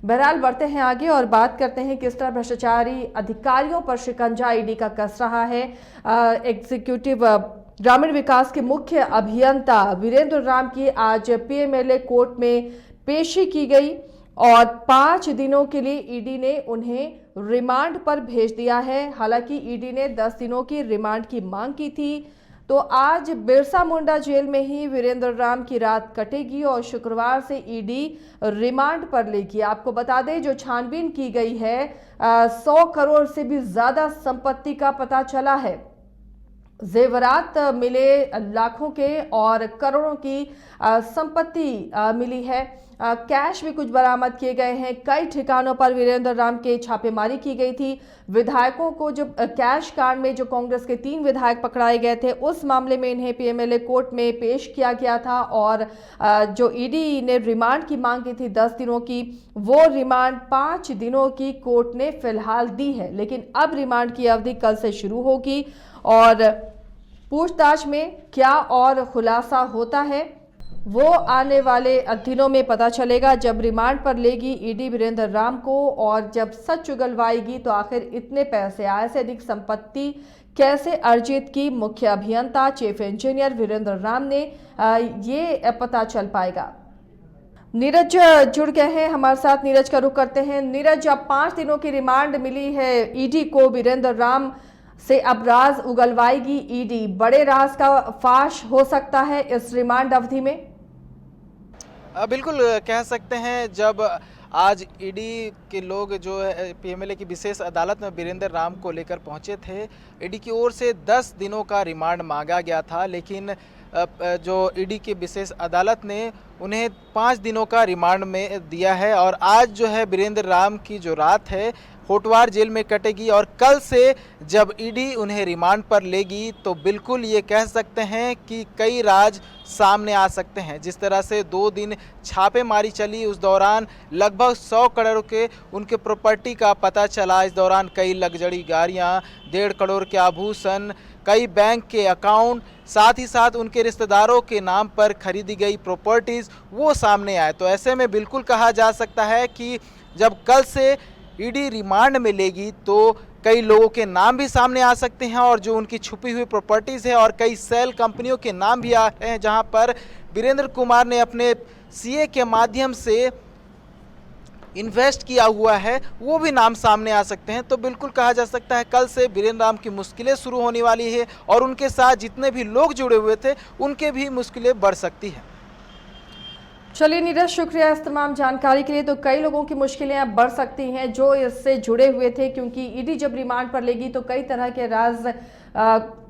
बहरहाल बढ़ते हैं आगे और बात करते हैं किस तरह भ्रष्टाचारी अधिकारियों पर शिकंजा ईडी का कस रहा है। एग्जीक्यूटिव ग्रामीण विकास के मुख्य अभियंता वीरेंद्र राम की आज पीएमएलए कोर्ट में पेशी की गई और 5 दिनों के लिए ईडी ने उन्हें रिमांड पर भेज दिया है। हालांकि ईडी ने 10 दिनों की रिमांड की मांग की थी, तो आज बिरसा मुंडा जेल में ही वीरेंद्र राम की रात कटेगी और शुक्रवार से ईडी रिमांड पर लेगी। आपको बता दें, जो छानबीन की गई है 100 करोड़ से भी ज्यादा संपत्ति का पता चला है। जेवरात मिले लाखों के और करोड़ों की संपत्ति मिली है। कैश भी कुछ बरामद किए गए हैं। कई ठिकानों पर वीरेंद्र राम के छापेमारी की गई थी। विधायकों को जो कैश कांड में जो कांग्रेस के 3 विधायक पकड़ाए गए थे, उस मामले में इन्हें पीएमएलए कोर्ट में पेश किया गया था और जो ईडी ने रिमांड की मांग की थी 10 दिनों की, वो रिमांड 5 दिनों की कोर्ट ने फिलहाल दी है। लेकिन अब रिमांड की अवधि कल से शुरू होगी और पूछताछ में क्या और खुलासा होता है वो आने वाले दिनों में पता चलेगा। जब रिमांड पर लेगी ईडी वीरेंद्र राम को और जब सच उगलवाएगी तो आखिर इतने पैसे, आय से अधिक संपत्ति कैसे अर्जित की मुख्य अभियंता चीफ इंजीनियर वीरेंद्र राम ने, ये पता चल पाएगा। नीरज जुड़ गए हैं हमारे साथ। नीरज का रुख करते हैं। नीरज, अब 5 दिनों की रिमांड मिली है ईडी को वीरेंद्र राम से, अब राज उगलवाएगी ईडी। बड़े राज का फाश हो सकता है इस रिमांड अवधि में? बिल्कुल कह सकते हैं। जब आज ईडी के लोग जो है पीएमएलए की विशेष अदालत में वीरेंद्र राम को लेकर पहुंचे थे, ईडी की ओर से 10 दिनों का रिमांड मांगा गया था, लेकिन जो ईडी की विशेष अदालत ने उन्हें 5 दिनों का रिमांड में दिया है। और आज जो है वीरेंद्र राम की जो रात है होटवार जेल में कटेगी और कल से जब ईडी उन्हें रिमांड पर लेगी तो बिल्कुल ये कह सकते हैं कि कई राज सामने आ सकते हैं। जिस तरह से 2 दिन छापेमारी चली, उस दौरान लगभग 100 करोड़ के उनके प्रॉपर्टी का पता चला। इस दौरान कई लग्जरी गाड़ियां, 1.5 करोड़ के आभूषण, कई बैंक के अकाउंट, साथ ही साथ उनके रिश्तेदारों के नाम पर खरीदी गई प्रॉपर्टीज़ वो सामने आए। तो ऐसे में बिल्कुल कहा जा सकता है कि जब कल से ईडी रिमांड में लेगी तो कई लोगों के नाम भी सामने आ सकते हैं और जो उनकी छुपी हुई प्रॉपर्टीज़ है और कई सेल कंपनियों के नाम भी आ रहे हैं जहां पर वीरेंद्र कुमार ने अपने सीए के माध्यम से इन्वेस्ट किया हुआ है, वो भी नाम सामने आ सकते हैं। तो बिल्कुल कहा जा सकता है कल से वीरेंद्र राम की मुश्किलें शुरू होने वाली है और उनके साथ जितने भी लोग जुड़े हुए थे उनके भी मुश्किलें बढ़ सकती हैं। चलिए नीरज, शुक्रिया इस तमाम जानकारी के लिए। तो कई लोगों की मुश्किलें अब बढ़ सकती हैं जो इससे जुड़े हुए थे, क्योंकि ईडी जब रिमांड पर लेगी तो कई तरह के राज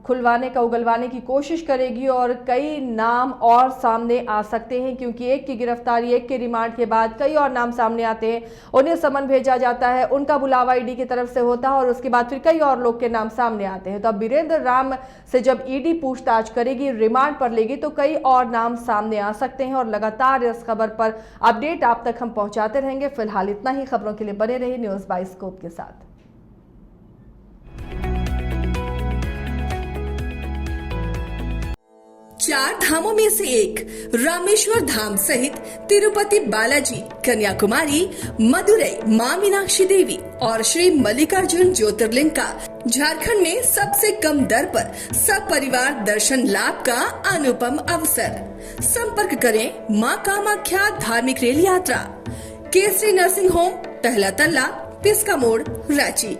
खुलवाने का, उगलवाने की कोशिश करेगी और कई नाम और सामने आ सकते हैं, क्योंकि एक की गिरफ्तारी, एक के रिमांड के बाद कई और नाम सामने आते हैं। उन्हें समन भेजा जाता है, उनका बुलावा ईडी की तरफ से होता है और उसके बाद फिर कई और लोग के नाम सामने आते हैं। तो अब वीरेंद्र राम से जब ईडी पूछताछ करेगी, रिमांड पर लेगी, तो कई और नाम सामने आ सकते हैं और लगातार इस खबर पर अपडेट आप तक हम पहुंचाते रहेंगे। फिलहाल इतना ही। खबरों के लिए बने रहिए न्यूज़ बाइस्कोप के साथ। 4 धामों में से एक रामेश्वर धाम सहित तिरुपति बालाजी, कन्याकुमारी, मदुरई मां मीनाक्षी देवी और श्री मल्लिकार्जुन ज्योतिर्लिंग का झारखंड में सबसे कम दर पर सब परिवार दर्शन लाभ का अनुपम अवसर। संपर्क करें मां कामाख्या धार्मिक रेल यात्रा, केसरी नर्सिंग होम, पहला तल्ला, पिस्का मोड़, रांची।